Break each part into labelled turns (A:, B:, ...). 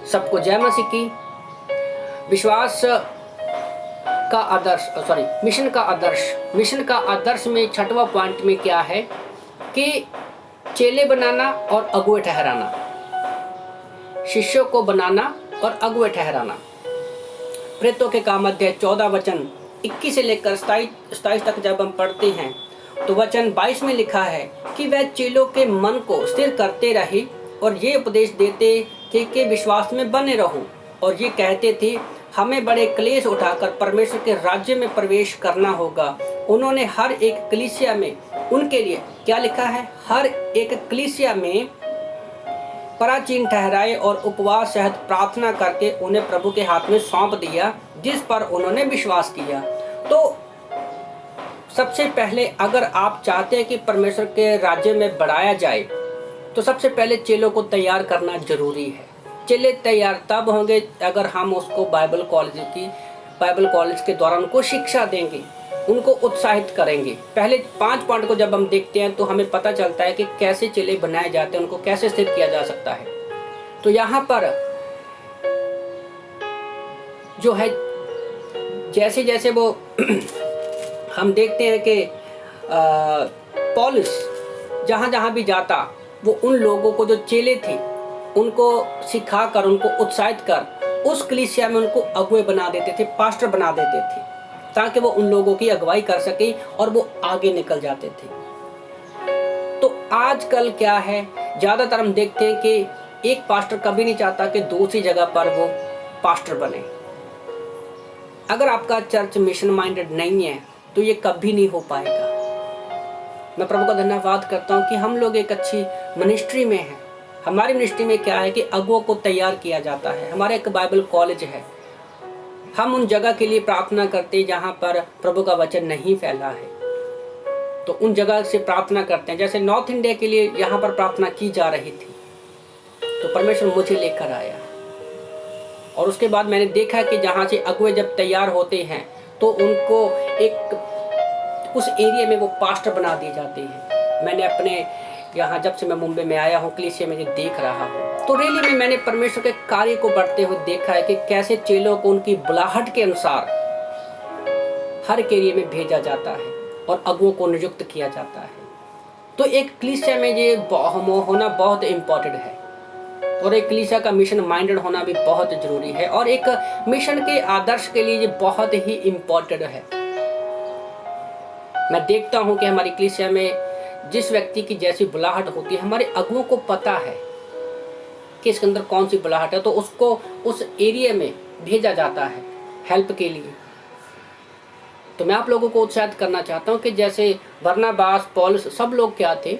A: सबको जय मसीह की। विश्वास का आदर्श मिशन का आदर्श में 6वां पॉइंट में क्या है कि चेले बनाना और अगुए ठहराना, शिष्यों को बनाना और अगुए ठहराना। प्रेरितों के काम अध्याय 14 वचन 21 से लेकर 27 तक जब हम पढ़ते हैं तो वचन 22 में लिखा है कि वह चेलों के मन को स्थिर करते रहे और ये उपदेश देते थे कि विश्वास में बने रहो, और ये कहते थे हमें बड़े क्लेश उठाकर परमेश्वर के राज्य में प्रवेश करना होगा। उन्होंने हर एक कलीसिया में उनके लिए क्या लिखा है, हर एक कलीसिया में प्राचीन ठहराए और उपवास सहित प्रार्थना करके उन्हें प्रभु के हाथ में सौंप दिया जिस पर उन्होंने विश्वास किया। तो सबसे पहले अगर आप चाहते हैं कि परमेश्वर के राज्य में बढ़ाया जाए तो सबसे पहले चेलों को तैयार करना जरूरी है। चेले तैयार तब होंगे अगर हम उसको बाइबल कॉलेज के दौरान उनको शिक्षा देंगे, उनको उत्साहित करेंगे। पहले 5 पॉइंट को जब हम देखते हैं तो हमें पता चलता है कि कैसे चेले बनाए जाते हैं, उनको कैसे स्थिर किया जा सकता है। तो यहाँ पर जो है जैसे जैसे वो हम देखते हैं कि पौलुस जहाँ जहाँ भी जाता वो उन लोगों को जो चेले थे उनको सिखाकर, उनको उत्साहित कर उस कलीसिया में उनको अगुए बना देते थे, पास्टर बना देते थे, ताकि वो उन लोगों की अगुवाई कर सके और वो आगे निकल जाते थे। तो आजकल क्या है, ज़्यादातर हम देखते हैं कि एक पास्टर कभी नहीं चाहता कि दूसरी जगह पर वो पास्टर बने। अगर आपका चर्च मिशन माइंडेड नहीं है तो ये कभी नहीं हो पाएगा। मैं प्रभु का धन्यवाद करता हूँ कि हम लोग एक अच्छी मिनिस्ट्री में हैं। हमारी मिनिस्ट्री में क्या है कि अगुओं को तैयार किया जाता है। हमारा एक बाइबल कॉलेज है। हम उन जगह के लिए प्रार्थना करते हैं जहाँ पर प्रभु का वचन नहीं फैला है, तो उन जगह से प्रार्थना करते हैं। जैसे नॉर्थ इंडिया के लिए यहाँ पर प्रार्थना की जा रही थी तो परमेश्वर मुझे लेकर आया, और उसके बाद मैंने देखा कि जहाँ से अगुए जब तैयार होते हैं तो उनको एक उस एरिया में वो पास्टर बना दिए जाते हैं। मैंने अपने यहाँ जब से मैं मुंबई में आया हूँ कलीसिया में देख रहा हूँ, तो रैली में मैंने परमेश्वर के कार्य को बढ़ते हुए देखा है कि कैसे चेलों को उनकी बुलाहट के अनुसार हर एक एरिया में भेजा जाता है और अगुओं को नियुक्त किया जाता है। तो एक कलीसिया में ये होना बहुत इम्पोर्टेंट है, और एक कलीसिया का मिशन माइंडेड होना भी बहुत जरूरी है, और एक मिशन के आदर्श के लिए ये बहुत ही इम्पोर्टेंट है। मैं देखता हूँ कि हमारी कलीसिया में जिस व्यक्ति की जैसी बुलाहट होती है, हमारे अगुओं को पता है कि इसके अंदर कौन सी बुलाहट है, तो उसको उस एरिया में भेजा जाता है हेल्प के लिए। तो मैं आप लोगों को उत्साहित करना चाहता हूँ कि जैसे बरनबास, पौलुस सब लोग क्या थे,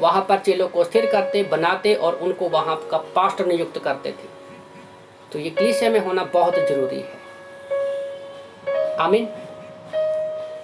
A: वहाँ पर चेलों को स्थिर करते, बनाते और उनको वहाँ का पास्टर नियुक्त करते थे। तो ये कलीसिया में होना बहुत जरूरी है। आमीन।